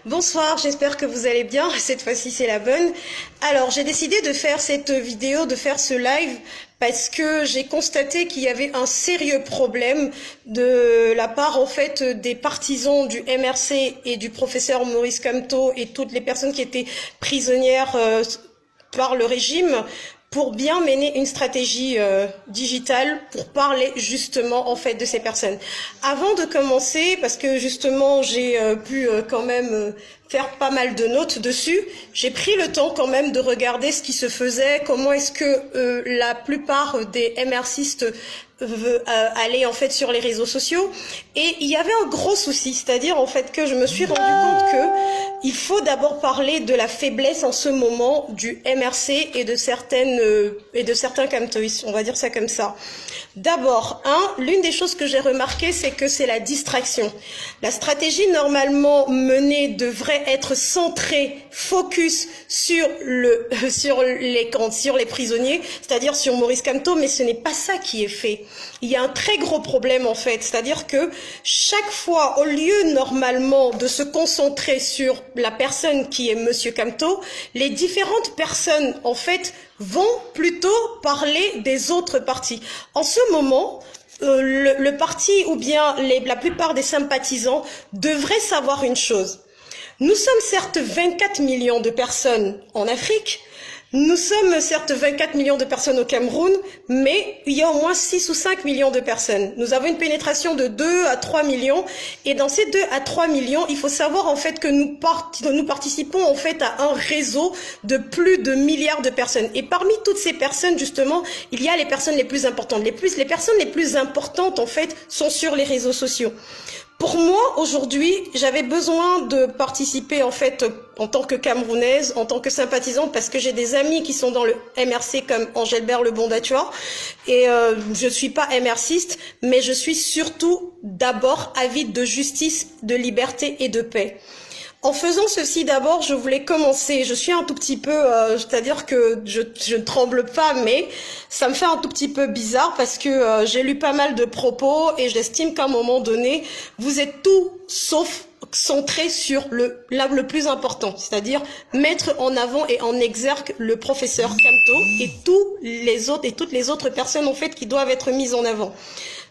Bonsoir, j'espère que vous allez bien. Cette fois-ci, c'est la bonne. Alors, j'ai décidé de faire cette vidéo, de faire ce live, parce que j'ai constaté qu'il y avait un sérieux problème de la part, en fait, des partisans du MRC et du professeur Maurice Kamto et toutes les personnes qui étaient prisonnières par le régime, pour bien mener une stratégie digitale pour parler justement en fait de ces personnes. Avant de commencer, parce que justement j'ai pu quand même faire pas mal de notes dessus, j'ai pris le temps quand même de regarder ce qui se faisait, comment est-ce que la plupart des MRCistes aller en fait sur les réseaux sociaux, et il y avait un gros souci, c'est-à-dire en fait que je me suis rendu compte que il faut d'abord parler de la faiblesse en ce moment du MRC et de certains kamtoïstes, on va dire ça comme ça. D'abord, l'une des choses que j'ai remarqué, c'est que c'est la distraction. La stratégie normalement menée devrait être centrée, focus sur les prisonniers, c'est-à-dire sur Maurice Kamto, mais ce n'est pas ça qui est fait. Il y a un très gros problème en fait, c'est-à-dire que chaque fois, au lieu normalement de se concentrer sur la personne qui est Monsieur Kamto, les différentes personnes en fait vont plutôt parler des autres partis. En ce moment, le parti ou bien la plupart des sympathisants devraient savoir une chose. Nous sommes certes 24 millions de personnes en Afrique, nous sommes certes 24 millions de personnes au Cameroun, mais il y a au moins 6 ou 5 millions de personnes. Nous avons une pénétration de 2 à 3 millions, et dans ces 2 à 3 millions, il faut savoir en fait que nous participons en fait à un réseau de plus de milliards de personnes. Et parmi toutes ces personnes, justement, il y a les personnes les plus importantes. Les personnes les plus importantes en fait sont sur les réseaux sociaux. Pour moi, aujourd'hui, j'avais besoin de participer en fait en tant que Camerounaise, en tant que sympathisante, parce que j'ai des amis qui sont dans le MRC comme Angélebert Le Bondatua, et je suis pas MRCiste, mais je suis surtout d'abord avide de justice, de liberté et de paix. En faisant ceci, d'abord, je voulais commencer. Je suis un tout petit peu, c'est-à-dire que je ne tremble pas, mais ça me fait un tout petit peu bizarre parce que j'ai lu pas mal de propos et j'estime qu'à un moment donné, vous êtes tout sauf centré sur le plus important, c'est-à-dire mettre en avant et en exergue le professeur Kamto et toutes les autres personnes en fait qui doivent être mises en avant.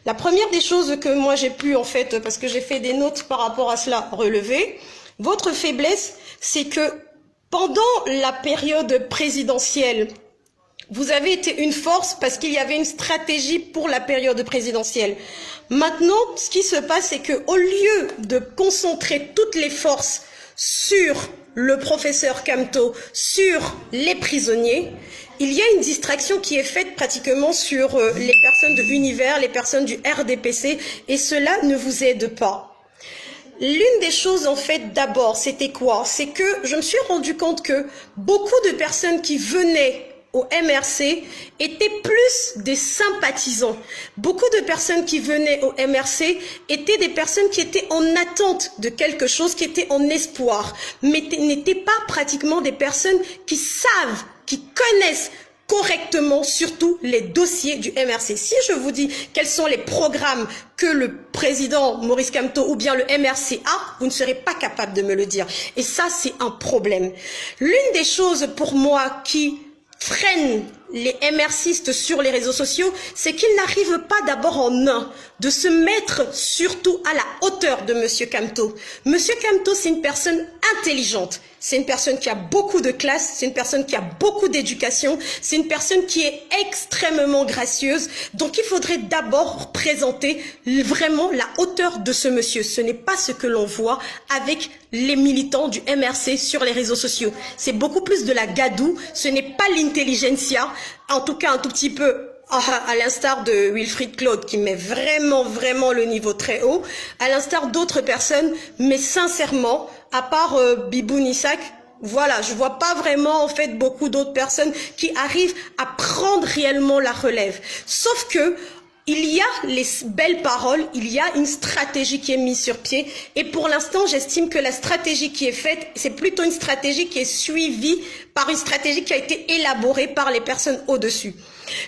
La première des choses que moi j'ai pu en fait, parce que j'ai fait des notes par rapport à cela, relever. Votre faiblesse, c'est que pendant la période présidentielle, vous avez été une force parce qu'il y avait une stratégie pour la période présidentielle. Maintenant, ce qui se passe, c'est que au lieu de concentrer toutes les forces sur le professeur Kamto, sur les prisonniers, il y a une distraction qui est faite pratiquement sur les personnes de l'univers, les personnes du RDPC, et cela ne vous aide pas. L'une des choses, en fait, d'abord, c'était quoi? C'est que je me suis rendu compte que beaucoup de personnes qui venaient au MRC étaient plus des sympathisants. Beaucoup de personnes qui venaient au MRC étaient des personnes qui étaient en attente de quelque chose, qui étaient en espoir, mais n'étaient pas pratiquement des personnes qui savent, qui connaissent correctement surtout les dossiers du MRC. Si je vous dis quels sont les programmes que le président Maurice Kamto ou bien le MRC a, vous ne serez pas capable de me le dire. Et ça, c'est un problème. L'une des choses pour moi qui freine les MRCistes sur les réseaux sociaux, c'est qu'ils n'arrivent pas d'abord en de se mettre surtout à la hauteur de Monsieur Kamto. Monsieur Kamto, c'est une personne intelligente. C'est une personne qui a beaucoup de classe, c'est une personne qui a beaucoup d'éducation, c'est une personne qui est extrêmement gracieuse. Donc il faudrait d'abord présenter vraiment la hauteur de ce monsieur. Ce n'est pas ce que l'on voit avec les militants du MRC sur les réseaux sociaux. C'est beaucoup plus de la gadoue, ce n'est pas l'intelligentsia, en tout cas un tout petit peu à l'instar de Wilfried Claude qui met vraiment le niveau très haut, à l'instar d'autres personnes, mais sincèrement, à part Bibou Nissak, voilà, je vois pas vraiment en fait beaucoup d'autres personnes qui arrivent à prendre réellement la relève. Sauf que il y a les belles paroles, il y a une stratégie qui est mise sur pied, et pour l'instant, j'estime que la stratégie qui est faite, c'est plutôt une stratégie qui est suivie par une stratégie qui a été élaborée par les personnes au-dessus.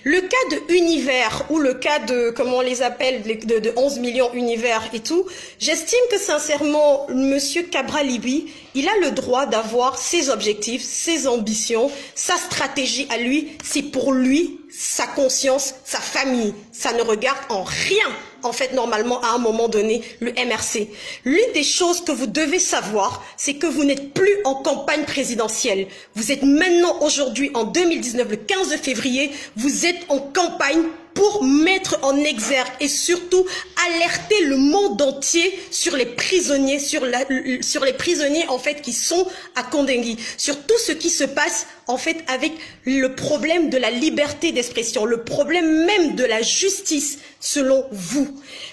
Le cas de Univers ou le cas de, comment on les appelle, de 11 millions Univers et tout, j'estime que sincèrement, Monsieur Cabral-Libby, il a le droit d'avoir ses objectifs, ses ambitions, sa stratégie à lui. C'est pour lui, sa conscience, sa famille. Ça ne regarde en rien, en fait, normalement, à un moment donné, le MRC. L'une des choses que vous devez savoir, c'est que vous n'êtes plus en campagne présidentielle. Vous êtes maintenant, aujourd'hui, en 2019, le 15 février, vous êtes en campagne pour mettre en exergue et surtout alerter le monde entier sur les prisonniers, sur les prisonniers en fait qui sont à Kondengui, sur tout ce qui se passe en fait avec le problème de la liberté d'expression, le problème même de la justice selon vous.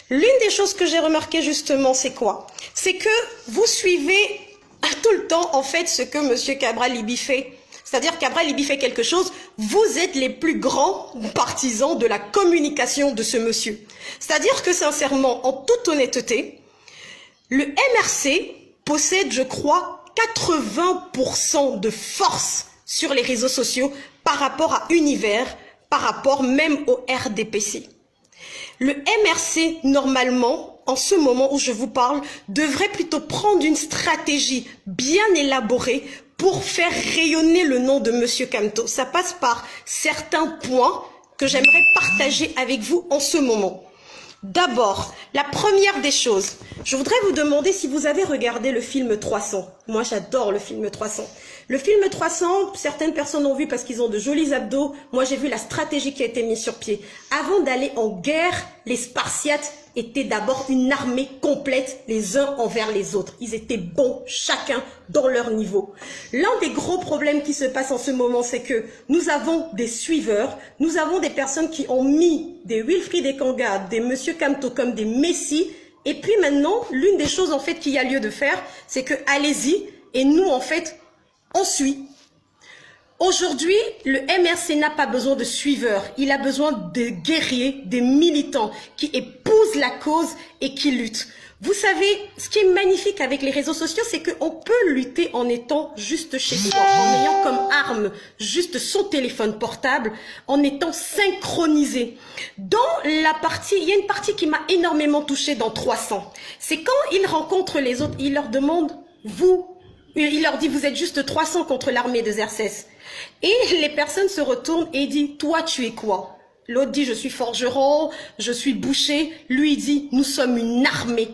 L'une des choses que j'ai remarqué justement, c'est quoi? C'est que vous suivez tout le temps en fait ce que Monsieur Cabral-Libby fait. C'est-à-dire Cabral-Libby fait quelque chose, vous êtes les plus grands partisans de la communication de ce monsieur. C'est-à-dire que sincèrement, en toute honnêteté, le MRC possède, je crois, 80% de force sur les réseaux sociaux par rapport à Univers, par rapport même au RDPC. Le MRC, normalement, en ce moment où je vous parle, devrait plutôt prendre une stratégie bien élaborée pour faire rayonner le nom de Monsieur Kamto. Ça passe par certains points que j'aimerais partager avec vous en ce moment. D'abord, la première des choses, je voudrais vous demander si vous avez regardé le film 300. Moi, j'adore le film 300. Le film 300, certaines personnes ont vu parce qu'ils ont de jolis abdos. Moi, j'ai vu la stratégie qui a été mise sur pied. Avant d'aller en guerre, les Spartiates étaient d'abord une armée complète les uns envers les autres. Ils étaient bons, chacun dans leur niveau. L'un des gros problèmes qui se passe en ce moment, c'est que nous avons des suiveurs, nous avons des personnes qui ont mis des Wilfried Ekanga, des Monsieur Kamto comme des messies. Et puis maintenant, l'une des choses en fait qu'il y a lieu de faire, c'est que allez-y et nous en fait, on suit. Aujourd'hui, le MRC n'a pas besoin de suiveurs, il a besoin de guerriers, des militants qui épousent la cause et qui luttent. Vous savez, ce qui est magnifique avec les réseaux sociaux, c'est qu'on peut lutter en étant juste chez soi, en ayant comme arme juste son téléphone portable, en étant synchronisé. Dans la partie, il y a une partie qui m'a énormément touchée dans 300. C'est quand il rencontre les autres, il leur demande, il leur dit, vous êtes juste 300 contre l'armée de Xerxès. Et les personnes se retournent et disent, toi, tu es quoi? L'autre dit, je suis forgeron, je suis boucher. Lui, il dit, nous sommes une armée.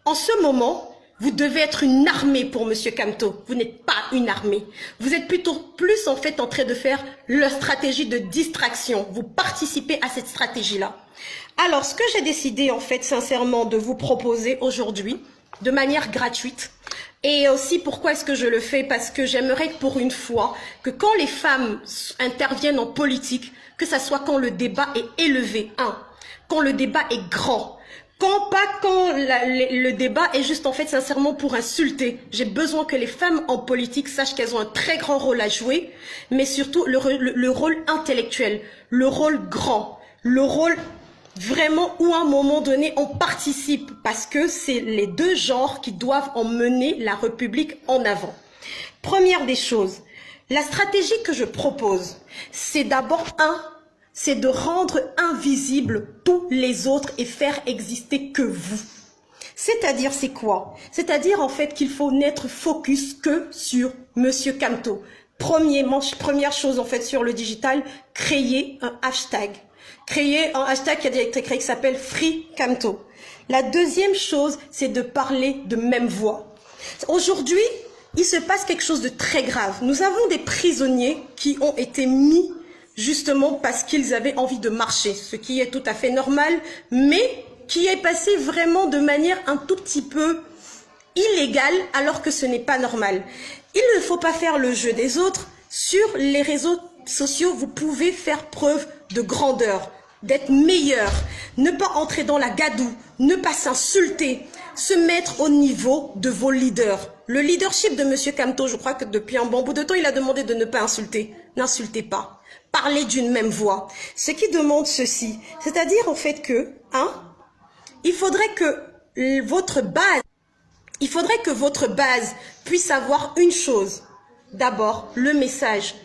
En ce moment, vous devez être une armée pour Monsieur Kamto. Vous n'êtes pas une armée. Vous êtes plutôt plus en fait en train de faire la stratégie de distraction. Vous participez à cette stratégie-là. Alors, ce que j'ai décidé en fait sincèrement de vous proposer aujourd'hui, de manière gratuite, et aussi, pourquoi est-ce que je le fais? Parce que j'aimerais que pour une fois, que quand les femmes interviennent en politique, que ça soit quand le débat est élevé, quand le débat est grand, quand le débat est juste en fait sincèrement pour insulter. J'ai besoin que les femmes en politique sachent qu'elles ont un très grand rôle à jouer, mais surtout le rôle intellectuel, le rôle grand, le rôle vraiment où à un moment donné on participe, parce que c'est les deux genres qui doivent emmener la République en avant. Première des choses, la stratégie que je propose, c'est d'abord c'est de rendre invisibles tous les autres et faire exister que vous. C'est-à-dire, c'est quoi? C'est-à-dire en fait qu'il faut n'être focus que sur Monsieur Kamto. Première chose en fait sur le digital, créer un hashtag. Créer un hashtag qui a été créé qui s'appelle Free Kamto. La deuxième chose, c'est de parler de même voix. Aujourd'hui, il se passe quelque chose de très grave. Nous avons des prisonniers qui ont été mis justement parce qu'ils avaient envie de marcher, ce qui est tout à fait normal, mais qui est passé vraiment de manière un tout petit peu illégale alors que ce n'est pas normal. Il ne faut pas faire le jeu des autres. Sur les réseaux sociaux, vous pouvez faire preuve de grandeur, d'être meilleur, ne pas entrer dans la gadoue, ne pas s'insulter, se mettre au niveau de vos leaders. Le leadership de Monsieur Kamto, je crois que depuis un bon bout de temps, il a demandé de ne pas insulter. N'insultez pas. Parlez d'une même voix. Ce qui demande ceci, c'est-à-dire en fait que, il faudrait que votre base puisse avoir une chose. D'abord, le message.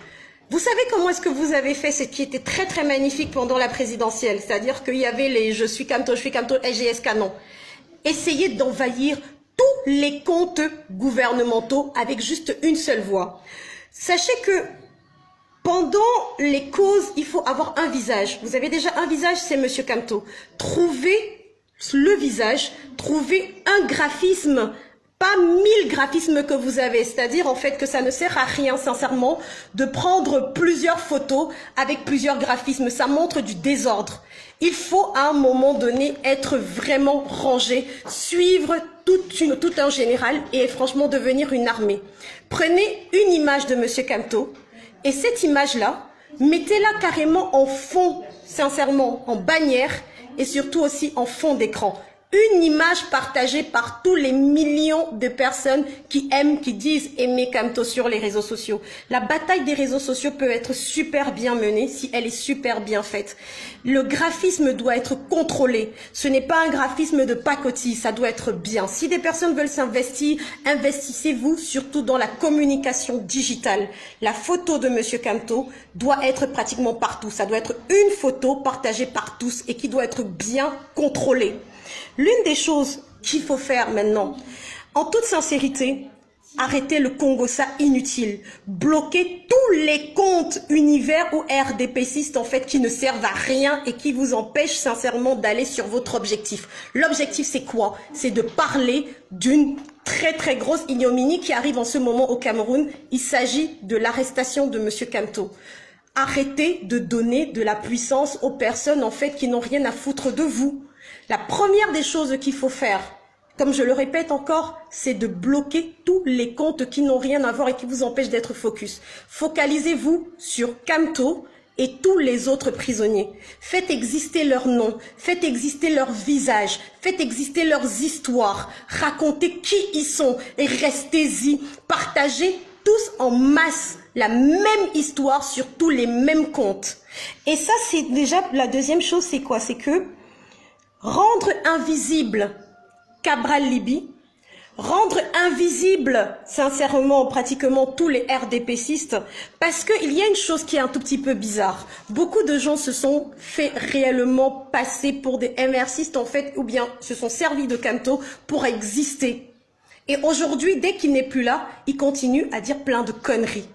Vous savez comment est-ce que vous avez fait ce qui était très très magnifique pendant la présidentielle? C'est-à-dire qu'il y avait les je suis Camto, SGS non. Essayez d'envahir tous les comptes gouvernementaux avec juste une seule voix. Sachez que pendant les causes, il faut avoir un visage. Vous avez déjà un visage, c'est Monsieur Camto. Trouvez le visage, trouvez un graphisme, pas 1000 graphismes que vous avez. C'est-à-dire en fait que ça ne sert à rien, sincèrement, de prendre plusieurs photos avec plusieurs graphismes. Ça montre du désordre. Il faut à un moment donné être vraiment rangé, suivre tout un général et franchement devenir une armée. Prenez une image de Monsieur Camto. Et cette image-là, mettez-la carrément en fond, sincèrement, en bannière et surtout aussi en fond d'écran. Une image partagée par tous les millions de personnes qui aiment, qui disent aimer Camto sur les réseaux sociaux. La bataille des réseaux sociaux peut être super bien menée si elle est super bien faite. Le graphisme doit être contrôlé. Ce n'est pas un graphisme de pacotille, ça doit être bien. Si des personnes veulent s'investir, investissez-vous surtout dans la communication digitale. La photo de Monsieur Camto doit être pratiquement partout. Ça doit être une photo partagée par tous et qui doit être bien contrôlée. L'une des choses qu'il faut faire maintenant, en toute sincérité, arrêter le Congossa inutile, bloquer tous les comptes univers ou RDPcistes en fait qui ne servent à rien et qui vous empêchent sincèrement d'aller sur votre objectif. L'objectif c'est quoi? C'est de parler d'une très très grosse ignominie qui arrive en ce moment au Cameroun. Il s'agit de l'arrestation de Monsieur Camto. Arrêtez de donner de la puissance aux personnes en fait qui n'ont rien à foutre de vous. La première des choses qu'il faut faire, comme je le répète encore, c'est de bloquer tous les comptes qui n'ont rien à voir et qui vous empêchent d'être focus. Focalisez-vous sur Camto et tous les autres prisonniers. Faites exister leurs noms, faites exister leurs visages, faites exister leurs histoires, racontez qui ils sont et restez-y. Partagez tous en masse la même histoire sur tous les mêmes comptes. Et ça, c'est déjà la deuxième chose, c'est quoi? C'est que rendre invisible Cabral Libye, rendre invisible, sincèrement, pratiquement tous les RDPcistes, parce qu'il y a une chose qui est un tout petit peu bizarre. Beaucoup de gens se sont fait réellement passer pour des MRcistes, en fait, ou bien se sont servis de Camto pour exister. Et aujourd'hui, dès qu'il n'est plus là, il continue à dire plein de conneries.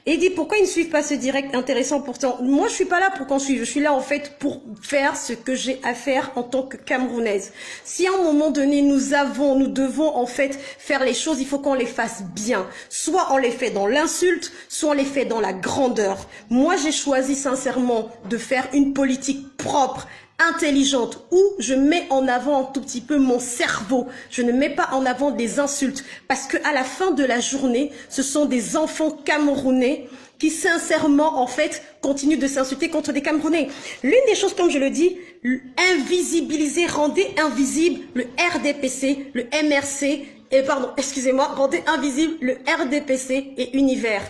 Et il dit pourquoi ils ne suivent pas ce direct intéressant pourtant. Moi je suis pas là pour qu'on suive, je suis là en fait pour faire ce que j'ai à faire en tant que Camerounaise. Si à un moment donné nous devons en fait faire les choses, il faut qu'on les fasse bien. Soit on les fait dans l'insulte, soit on les fait dans la grandeur. Moi j'ai choisi sincèrement de faire une politique propre, intelligente, où je mets en avant un tout petit peu mon cerveau. Je ne mets pas en avant des insultes parce que à la fin de la journée, ce sont des enfants camerounais qui sincèrement en fait continuent de s'insulter contre des Camerounais. L'une des choses, comme je le dis, invisibiliser, rendez invisible le RDPC, le MRC, rendez invisible le RDPC et Univers.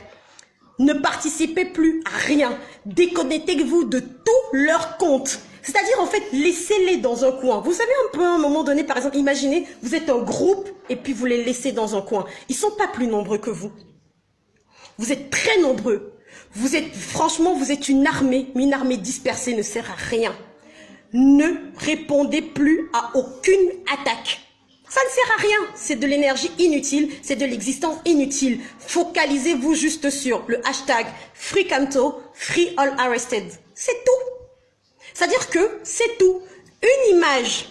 Ne participez plus à rien. Déconnectez-vous de tous leurs comptes. C'est-à-dire, en fait, laissez-les dans un coin. Vous savez, un peu à un moment donné, par exemple, imaginez, vous êtes un groupe et puis vous les laissez dans un coin. Ils ne sont pas plus nombreux que vous. Vous êtes très nombreux. Franchement, vous êtes une armée, mais une armée dispersée ne sert à rien. Ne répondez plus à aucune attaque. Ça ne sert à rien. C'est de l'énergie inutile, c'est de l'existence inutile. Focalisez-vous juste sur le hashtag FreeCamto, Free All Arrested. C'est tout. C'est-à-dire que c'est tout. Une image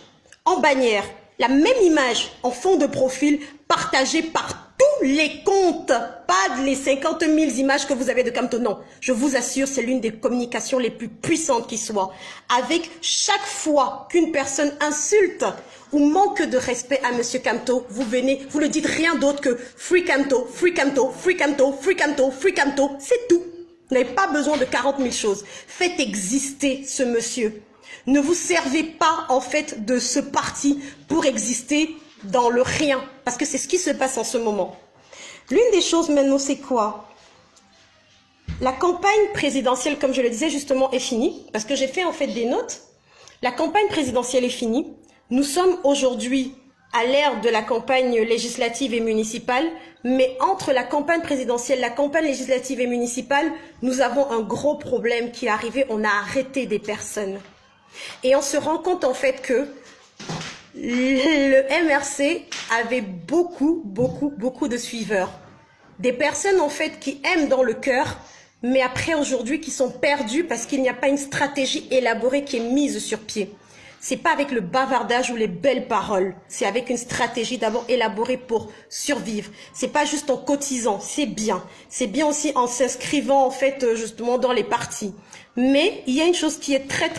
en bannière, la même image en fond de profil partagée par tous les comptes, pas les 50 000 images que vous avez de Camto. Non, je vous assure, c'est l'une des communications les plus puissantes qui soit. Avec chaque fois qu'une personne insulte ou manque de respect à Monsieur Camto, vous ne dites rien d'autre que Free Camto, Free Camto, Free Camto, Free Camto, Free Camto, c'est tout. Vous n'avez pas besoin de 40 000 choses. Faites exister ce monsieur. Ne vous servez pas en fait de ce parti pour exister dans le rien. Parce que c'est ce qui se passe en ce moment. L'une des choses maintenant, c'est quoi? La campagne présidentielle, comme je le disais justement, est finie. Parce que j'ai fait en fait des notes. La campagne présidentielle est finie. Nous sommes aujourd'hui à l'ère de la campagne législative et municipale, mais entre la campagne présidentielle, la campagne législative et municipale, nous avons un gros problème qui est arrivé, on a arrêté des personnes. Et on se rend compte en fait que le MRC avait beaucoup de suiveurs. Des personnes en fait qui aiment dans le cœur, mais après aujourd'hui qui sont perdues parce qu'il n'y a pas une stratégie élaborée qui est mise sur pied. C'est pas avec le bavardage ou les belles paroles, c'est avec une stratégie d'abord élaborée pour survivre. C'est pas juste en cotisant, c'est bien aussi en s'inscrivant en fait justement dans les partis. Mais il y a une chose qui est très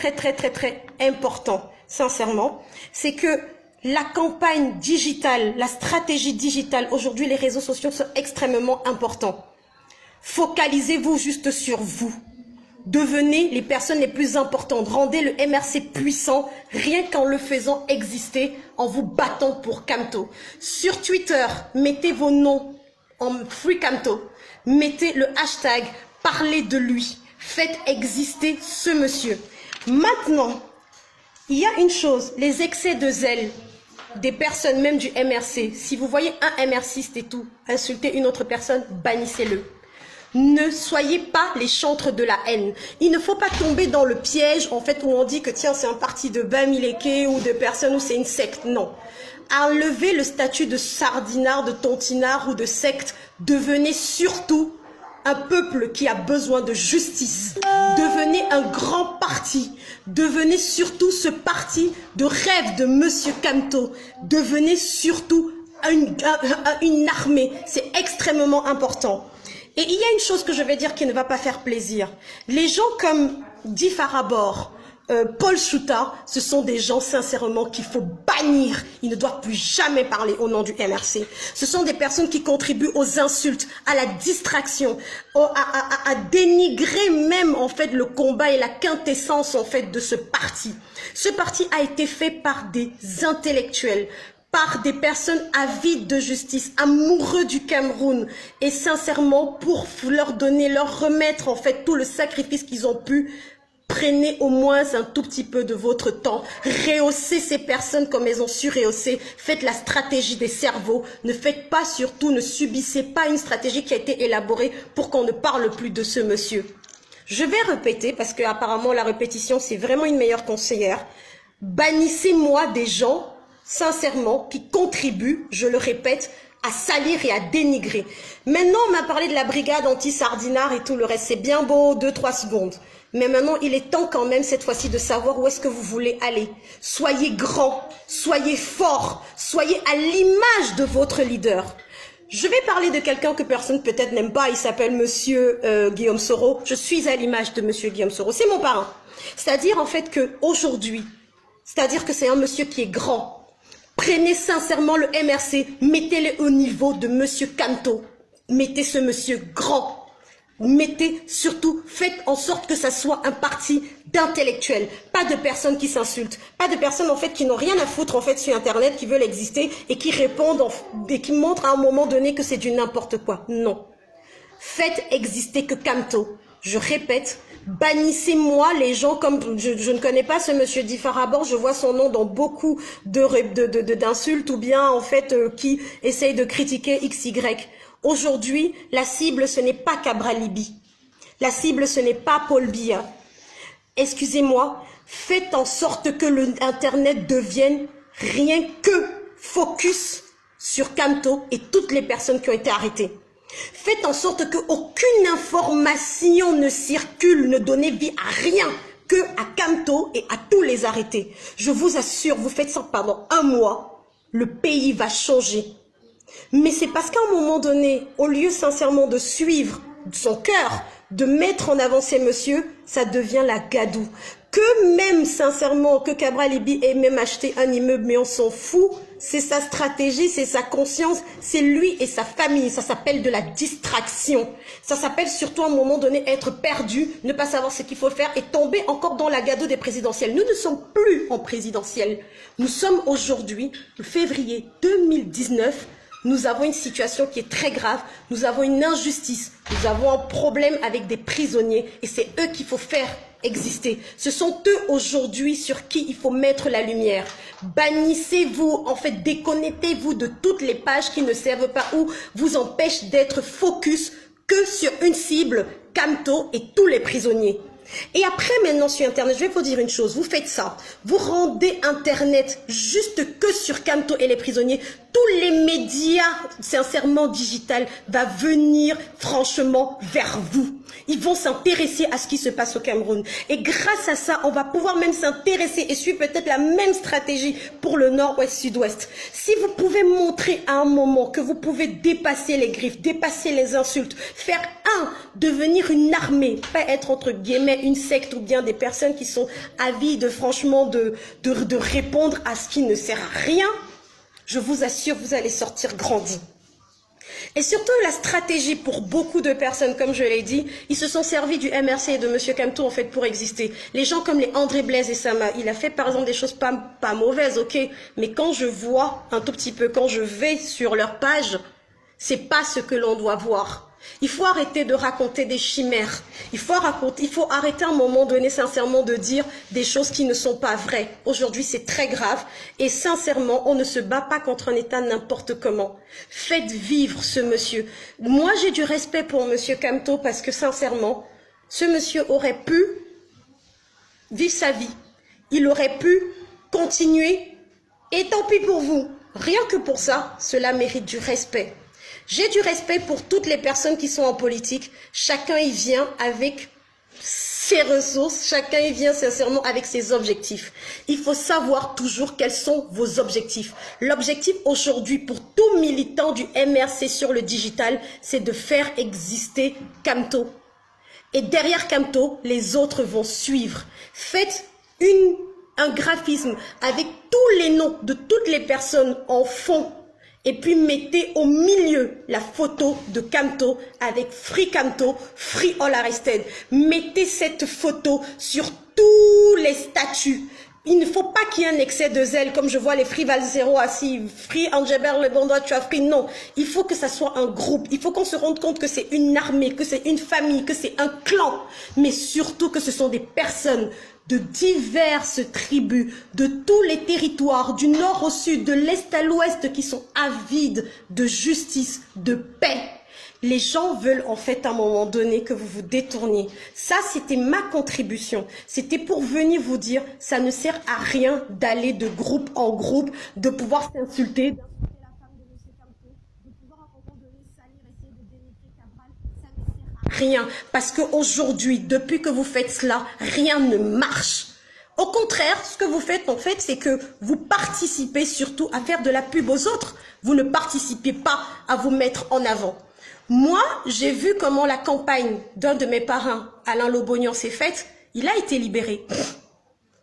importante, sincèrement, c'est que la campagne digitale, la stratégie digitale, aujourd'hui les réseaux sociaux sont extrêmement importants. Focalisez-vous juste sur vous. Devenez les personnes les plus importantes. Rendez le MRC puissant rien qu'en le faisant exister, en vous battant pour Kamto. Sur Twitter, mettez vos noms en Free Kamto. Mettez le hashtag, parlez de lui. Faites exister ce monsieur. Maintenant, il y a une chose, les excès de zèle des personnes même du MRC. Si vous voyez un MRCiste et tout, insulter une autre personne, bannissez-le. Ne soyez pas les chantres de la haine. Il ne faut pas tomber dans le piège, en fait, où on dit que tiens, c'est un parti de Bamileke ou de personnes ou c'est une secte. Non. Enlevez le statut de sardinard, de tontinard ou de secte. Devenez surtout un peuple qui a besoin de justice. Devenez un grand parti. Devenez surtout ce parti de rêve de Monsieur Kamto. Devenez surtout une armée. C'est extrêmement important. Et il y a une chose que je vais dire qui ne va pas faire plaisir. Les gens comme Di Farabor, Paul Chouta, ce sont des gens sincèrement qu'il faut bannir. Ils ne doivent plus jamais parler au nom du MRC. Ce sont des personnes qui contribuent aux insultes, à la distraction, à dénigrer même en fait le combat et la quintessence en fait de ce parti. Ce parti a été fait par des intellectuels, par des personnes avides de justice, amoureux du Cameroun, et sincèrement pour leur donner, leur remettre en fait tout le sacrifice qu'ils ont pu. Prenez au moins un tout petit peu de votre temps, rehaussez ces personnes comme elles ont su rehausser, faites la stratégie des cerveaux, ne faites pas surtout, ne subissez pas une stratégie qui a été élaborée pour qu'on ne parle plus de ce monsieur. Je vais répéter parce que apparemment la répétition c'est vraiment une meilleure conseillère. Bannissez-moi des gens sincèrement qui contribuent, je le répète, à salir et à dénigrer. Maintenant, on m'a parlé de la brigade anti-sardinard et tout le reste. C'est bien beau, 2-3 secondes. Mais maintenant, il est temps quand même, cette fois-ci, de savoir où est-ce que vous voulez aller. Soyez grand, soyez fort, soyez à l'image de votre leader. Je vais parler de quelqu'un que personne peut-être n'aime pas. Il s'appelle Monsieur Guillaume Soro. Je suis à l'image de Monsieur Guillaume Soro. C'est mon parrain. C'est-à-dire, en fait, qu'aujourd'hui, c'est-à-dire que c'est un monsieur qui est grand. Prenez sincèrement le MRC, mettez-le au niveau de Monsieur Kamto. Mettez ce monsieur grand. Mettez surtout, faites en sorte que ça soit un parti d'intellectuels, pas de personnes qui s'insultent, pas de personnes en fait qui n'ont rien à foutre en fait sur Internet, qui veulent exister et qui répondent et qui montrent à un moment donné que c'est du n'importe quoi. Non. Faites exister que Kamto. Je répète, bannissez-moi les gens comme... Je ne connais pas ce monsieur Di Farabor, je vois son nom dans beaucoup d'insultes ou bien en fait qui essayent de critiquer XY. Aujourd'hui, la cible ce n'est pas Cabral Libi. La cible ce n'est pas Paul Biya. Excusez-moi, faites en sorte que l'Internet devienne rien que focus sur Kamto et toutes les personnes qui ont été arrêtées. Faites en sorte qu'aucune information ne circule, ne donnez vie à rien, que à Kamto et à tous les arrêtés. Je vous assure, vous faites ça pendant un mois, le pays va changer. Mais c'est parce qu'à un moment donné, au lieu sincèrement de suivre son cœur, de mettre en avant ces messieurs, ça devient la gadoue. Que même sincèrement, que Cabral Libi ait même acheté un immeuble, mais on s'en fout, c'est sa stratégie, c'est sa conscience, c'est lui et sa famille, ça s'appelle de la distraction. Ça s'appelle surtout à un moment donné être perdu, ne pas savoir ce qu'il faut faire et tomber encore dans la gadoue des présidentielles. Nous ne sommes plus en présidentielle, nous sommes aujourd'hui, février 2019, nous avons une situation qui est très grave, nous avons une injustice, nous avons un problème avec des prisonniers et c'est eux qu'il faut faire exister. Ce sont eux aujourd'hui sur qui il faut mettre la lumière. Bannissez-vous, en fait, déconnectez-vous de toutes les pages qui ne servent pas ou vous empêchent d'être focus que sur une cible, Kamto et tous les prisonniers. Et après, maintenant, sur Internet, je vais vous dire une chose. Vous faites ça. Vous rendez Internet juste que sur Kamto et les prisonniers. Tous les médias, sincèrement, digital, va venir franchement vers vous. Ils vont s'intéresser à ce qui se passe au Cameroun. Et grâce à ça, on va pouvoir même s'intéresser et suivre peut-être la même stratégie pour le nord-ouest, sud-ouest. Si vous pouvez montrer à un moment que vous pouvez dépasser les griffes, dépasser les insultes, faire devenir une armée, pas être entre guillemets une secte ou bien des personnes qui sont avides franchement de répondre à ce qui ne sert à rien, je vous assure, vous allez sortir grandi. Et surtout la stratégie pour beaucoup de personnes, comme je l'ai dit, ils se sont servis du MRC et de M. Kamto en fait pour exister. Les gens comme les André Blaise et Sama, il a fait par exemple des choses pas mauvaises, ok, mais quand je vois un tout petit peu, quand je vais sur leur page, c'est pas ce que l'on doit voir. Il faut arrêter de raconter des chimères. Il faut arrêter à un moment donné, sincèrement, de dire des choses qui ne sont pas vraies. Aujourd'hui, c'est très grave. Et sincèrement, on ne se bat pas contre un État n'importe comment. Faites vivre ce monsieur. Moi, j'ai du respect pour monsieur Kamto parce que sincèrement, ce monsieur aurait pu vivre sa vie. Il aurait pu continuer. Et tant pis pour vous. Rien que pour ça, cela mérite du respect. J'ai du respect pour toutes les personnes qui sont en politique. Chacun y vient avec ses ressources. Chacun y vient sincèrement avec ses objectifs. Il faut savoir toujours quels sont vos objectifs. L'objectif aujourd'hui pour tout militant du MRC sur le digital, c'est de faire exister Kamto. Et derrière Kamto, les autres vont suivre. Faites un graphisme avec tous les noms de toutes les personnes en fond. Et puis mettez au milieu la photo de Kamto avec Free Kamto, Free All Arrested. Mettez cette photo sur tous les statuts. Il ne faut pas qu'il y ait un excès de zèle, comme je vois les Free Valzero assis, Free Angeber, le Bondois, tu as Free. Non, il faut que ça soit un groupe. Il faut qu'on se rende compte que c'est une armée, que c'est une famille, que c'est un clan. Mais surtout que ce sont des personnes de diverses tribus, de tous les territoires, du nord au sud, de l'est à l'ouest, qui sont avides de justice, de paix. Les gens veulent en fait à un moment donné que vous vous détourniez. Ça, c'était ma contribution. C'était pour venir vous dire, ça ne sert à rien d'aller de groupe en groupe, de pouvoir s'insulter, rien, parce qu'aujourd'hui, depuis que vous faites cela, rien ne marche. Au contraire, ce que vous faites en fait, c'est que vous participez surtout à faire de la pub aux autres. Vous ne participez pas à vous mettre en avant. Moi, j'ai vu comment la campagne d'un de mes parrains, Alain Lobognan, s'est faite. Il a été libéré.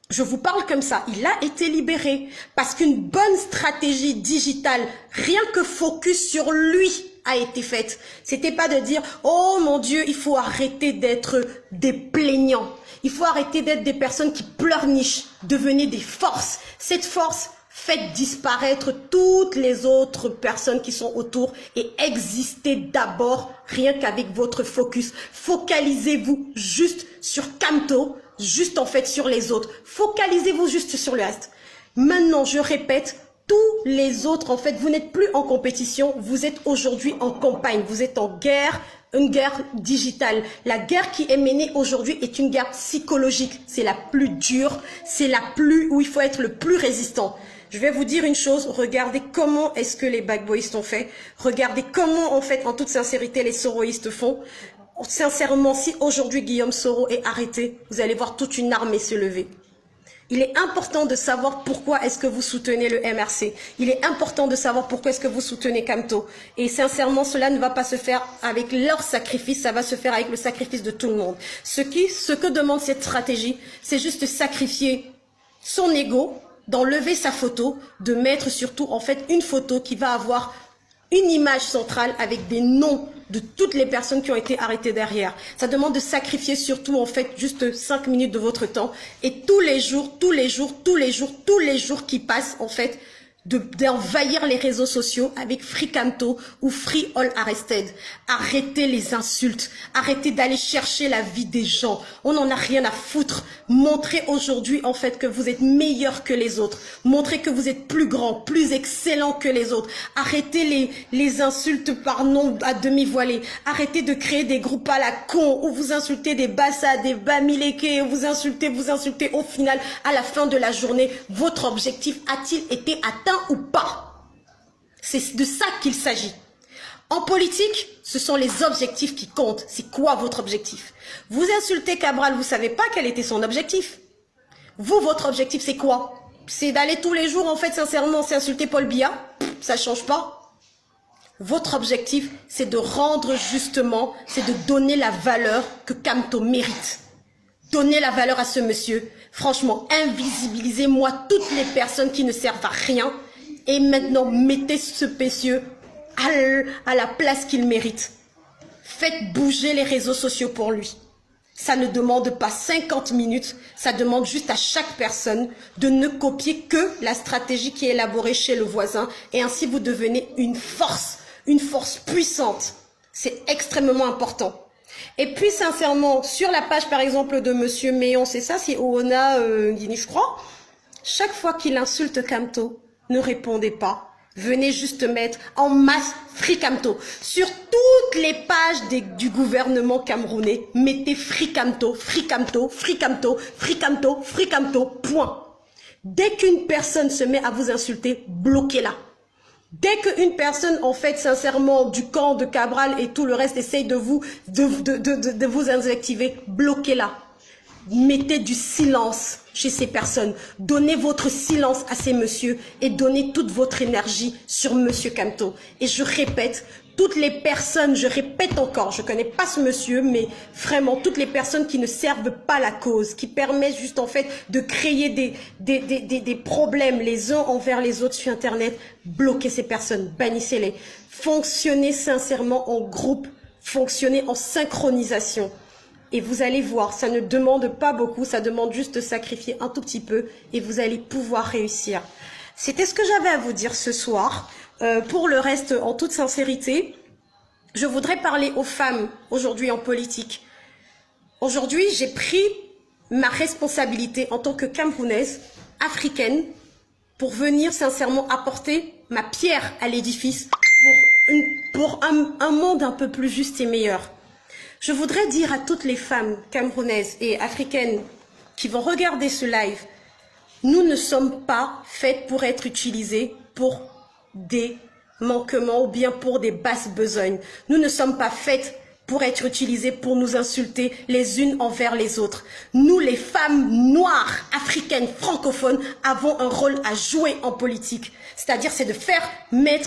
Je vous parle comme ça, il a été libéré parce qu'une bonne stratégie digitale, rien que focus sur lui, a été faite. C'était pas de dire, oh mon Dieu, il faut arrêter d'être des plaignants. Il faut arrêter d'être des personnes qui pleurnichent. Devenez des forces. Cette force, faites disparaître toutes les autres personnes qui sont autour et existez d'abord rien qu'avec votre focus. Focalisez-vous juste sur Kamto, juste en fait sur les autres. Focalisez-vous juste sur le reste. Maintenant, je répète, tous les autres, en fait, vous n'êtes plus en compétition, vous êtes aujourd'hui en campagne, vous êtes en guerre, une guerre digitale. La guerre qui est menée aujourd'hui est une guerre psychologique. C'est la plus dure, c'est la plus où il faut être le plus résistant. Je vais vous dire une chose, regardez comment est-ce que les bagboïstes ont fait. Regardez comment, en fait, en toute sincérité, les soroïstes font. Sincèrement, si aujourd'hui Guillaume Soro est arrêté, vous allez voir toute une armée se lever. Il est important de savoir pourquoi est-ce que vous soutenez le MRC. Il est important de savoir pourquoi est-ce que vous soutenez Kamto. Et sincèrement, cela ne va pas se faire avec leur sacrifice, ça va se faire avec le sacrifice de tout le monde. Ce que demande cette stratégie, c'est juste sacrifier son ego, d'enlever sa photo, de mettre surtout en fait une photo qui va avoir une image centrale avec des noms de toutes les personnes qui ont été arrêtées derrière. Ça demande de sacrifier surtout en fait juste 5 minutes de votre temps et tous les jours qui passent en fait, d'envahir les réseaux sociaux avec Free Camto ou Free All Arrested. Arrêtez les insultes, arrêtez d'aller chercher la vie des gens. On n'en a rien à foutre. Montrez aujourd'hui en fait que vous êtes meilleur que les autres. Montrez que vous êtes plus grand, plus excellent que les autres. Arrêtez les insultes par nom à demi-voilées. Arrêtez de créer des groupes à la con où vous insultez des Bassa, des Bamileke, où vous insultez. Au final, à la fin de la journée, votre objectif a-t-il été atteint ou pas? C'est de ça qu'il s'agit. En politique, ce sont les objectifs qui comptent. C'est quoi votre objectif? Vous insultez Cabral, vous savez pas quel était son objectif. Vous, votre objectif, c'est quoi? C'est d'aller tous les jours, en fait, sincèrement, s'insulter Paul Biya? Ça change pas. Votre objectif, c'est de rendre justement, c'est de donner la valeur que Camto mérite. Donnez la valeur à ce monsieur. Franchement, invisibilisez-moi toutes les personnes qui ne servent à rien. Et maintenant, mettez ce monsieur à la place qu'il mérite. Faites bouger les réseaux sociaux pour lui. Ça ne demande pas 50 minutes. Ça demande juste à chaque personne de ne copier que la stratégie qui est élaborée chez le voisin. Et ainsi, vous devenez une force puissante. C'est extrêmement important. Et puis, sincèrement, sur la page, par exemple, de Monsieur Méon, c'est ça, c'est Oona Guinée, je crois. Chaque fois qu'il insulte Camto, ne répondez pas. Venez juste mettre en masse Free Camto. Sur toutes les pages du gouvernement camerounais, mettez Free Camto, Free Camto, Free Camto, Free Camto, Free Camto, point. Dès qu'une personne se met à vous insulter, bloquez-la. Dès qu'une personne, en fait, sincèrement, du camp de Cabral et tout le reste essaye de vous invectiver, bloquez-la. Mettez du silence chez ces personnes. Donnez votre silence à ces messieurs et donnez toute votre énergie sur Monsieur Camto. Et je répète, toutes les personnes, je répète encore, je connais pas ce monsieur, mais vraiment toutes les personnes qui ne servent pas la cause, qui permettent juste en fait de créer des problèmes les uns envers les autres sur Internet, bloquez ces personnes, bannissez-les. Fonctionnez sincèrement en groupe, fonctionnez en synchronisation. Et vous allez voir, ça ne demande pas beaucoup, ça demande juste de sacrifier un tout petit peu et vous allez pouvoir réussir. C'était ce que j'avais à vous dire ce soir. Pour le reste, en toute sincérité, je voudrais parler aux femmes aujourd'hui en politique. Aujourd'hui, j'ai pris ma responsabilité en tant que Camerounaise, africaine, pour venir sincèrement apporter ma pierre à l'édifice pour un monde un peu plus juste et meilleur. Je voudrais dire à toutes les femmes camerounaises et africaines qui vont regarder ce live, nous ne sommes pas faites pour être utilisées pour des manquements ou bien pour des basses besognes. Nous ne sommes pas faites pour être utilisées pour nous insulter les unes envers les autres. Nous, les femmes noires, africaines, francophones, avons un rôle à jouer en politique. C'est-à-dire, c'est de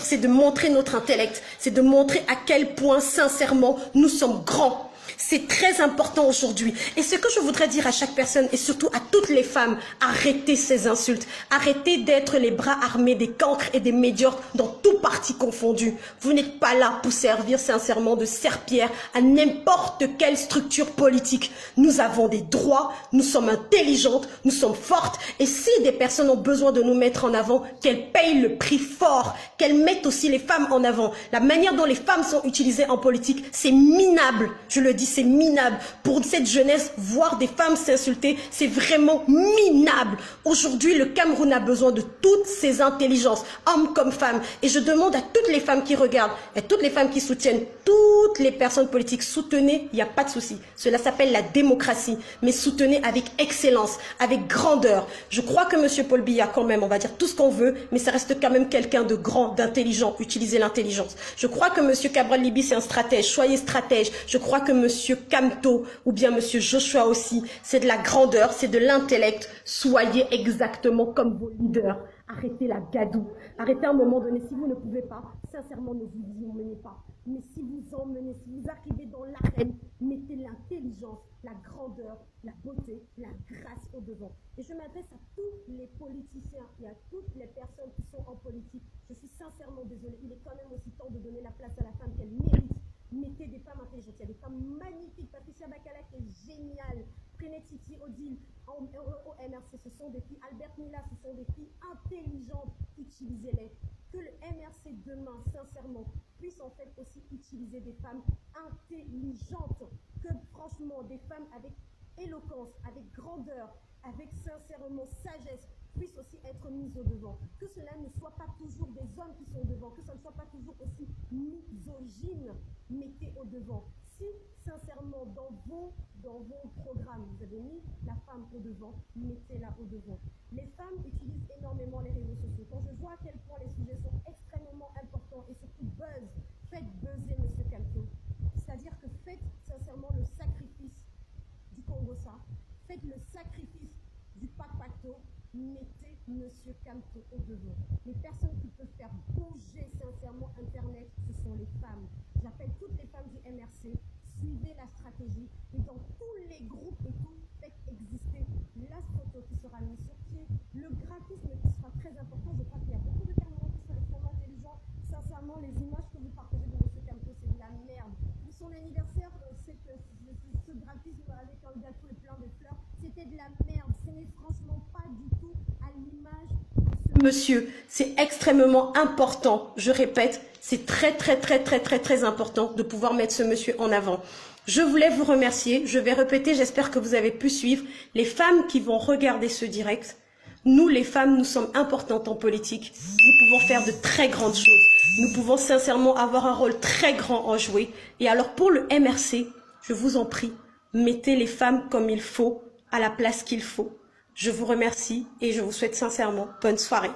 c'est de montrer notre intellect, c'est de montrer à quel point, sincèrement, nous sommes grands. C'est très important aujourd'hui. Et ce que je voudrais dire à chaque personne et surtout à toutes les femmes, arrêtez ces insultes. Arrêtez d'être les bras armés des cancres et des médiocres dans tout parti confondu. Vous n'êtes pas là pour servir sincèrement de serpillère à n'importe quelle structure politique. Nous avons des droits, nous sommes intelligentes, nous sommes fortes. Et si des personnes ont besoin de nous mettre en avant, qu'elles payent le prix fort, qu'elles mettent aussi les femmes en avant. La manière dont les femmes sont utilisées en politique, c'est minable. Je le dis, c'est minable. Pour cette jeunesse, voir des femmes s'insulter, c'est vraiment minable. Aujourd'hui, le Cameroun a besoin de toutes ces intelligences, hommes comme femmes. Et je demande à toutes les femmes qui regardent, et toutes les femmes qui soutiennent, toutes les personnes politiques, soutenez, il n'y a pas de souci. Cela s'appelle la démocratie. Mais soutenez avec excellence, avec grandeur. Je crois que M. Paul Biya, quand même, on va dire tout ce qu'on veut, mais ça reste quand même quelqu'un de grand, d'intelligent. Utilisez l'intelligence. Je crois que M. Cabral Libi, c'est un stratège. Soyez stratège. Je crois que M. Camto ou bien M. Joshua aussi, c'est de la grandeur, c'est de l'intellect. Soyez exactement comme vos leaders. Arrêtez la gadoue. Arrêtez à un moment donné. Si vous ne pouvez pas, sincèrement, ne vous y emmenez pas. Mais si vous emmenez, si vous arrivez dans l'arène, mettez l'intelligence, la grandeur, la beauté, la grâce au devant. Et je m'adresse à tous les politiciens et à toutes les personnes qui sont en politique. Je suis sincèrement désolée. Il est quand même aussi temps de donner la place à la femme qu'elle mérite. Mettez des femmes intelligentes. Il y a des femmes magnifiques. Patricia Bakala qui est géniale. Prenez Titi Odile au MRC. Ce sont des filles. Albert Mila, ce sont des filles intelligentes qui utilisez-les. Que le MRC demain, sincèrement, puisse en fait aussi utiliser des femmes intelligentes, que franchement des femmes avec éloquence, avec grandeur, avec sincèrement sagesse, puissent aussi être mises au devant. Que cela ne soit pas toujours des hommes qui sont au devant, que ce ne soit pas toujours aussi misogyne, mettez au devant. Si sincèrement dans vos programmes, vous avez mis la femme au devant, mettez-la au devant. Les femmes utilisent énormément les réseaux sociaux. Quand je vois à quel point les sujets sont extrêmement importants et surtout buzz, faites buzzer M. Kamto. C'est-à-dire que faites sincèrement le sacrifice du Congo-Ça, faites le sacrifice du Pacto, mettez M. Kamto au devant. Les personnes qui peuvent faire bouger sincèrement Internet, ce sont les femmes. J'appelle toutes les femmes du MRC, suivez la stratégie et dans tous les groupes et tout, faites exister la photo qui sera mise sur pied, le graphisme qui sera très important. Je crois qu'il y a beaucoup de Camerounais qui sont extrêmement intelligents. Sincèrement, les images que vous partagez de M. Kamto, c'est de la merde. Pour son anniversaire, c'est que ce graphisme avec un gâteau et plein de fleurs, c'était de la merde. Ce n'est franchement pas du tout à l'image de ce monsieur. C'est extrêmement important, je répète, c'est très important de pouvoir mettre ce monsieur en avant. Je voulais vous remercier, je vais répéter, j'espère que vous avez pu suivre. Les femmes qui vont regarder ce direct, nous les femmes, nous sommes importantes en politique. Nous pouvons faire de très grandes choses. Nous pouvons sincèrement avoir un rôle très grand à jouer. Et alors pour le MRC, je vous en prie, mettez les femmes comme il faut, à la place qu'il faut. Je vous remercie et je vous souhaite sincèrement bonne soirée.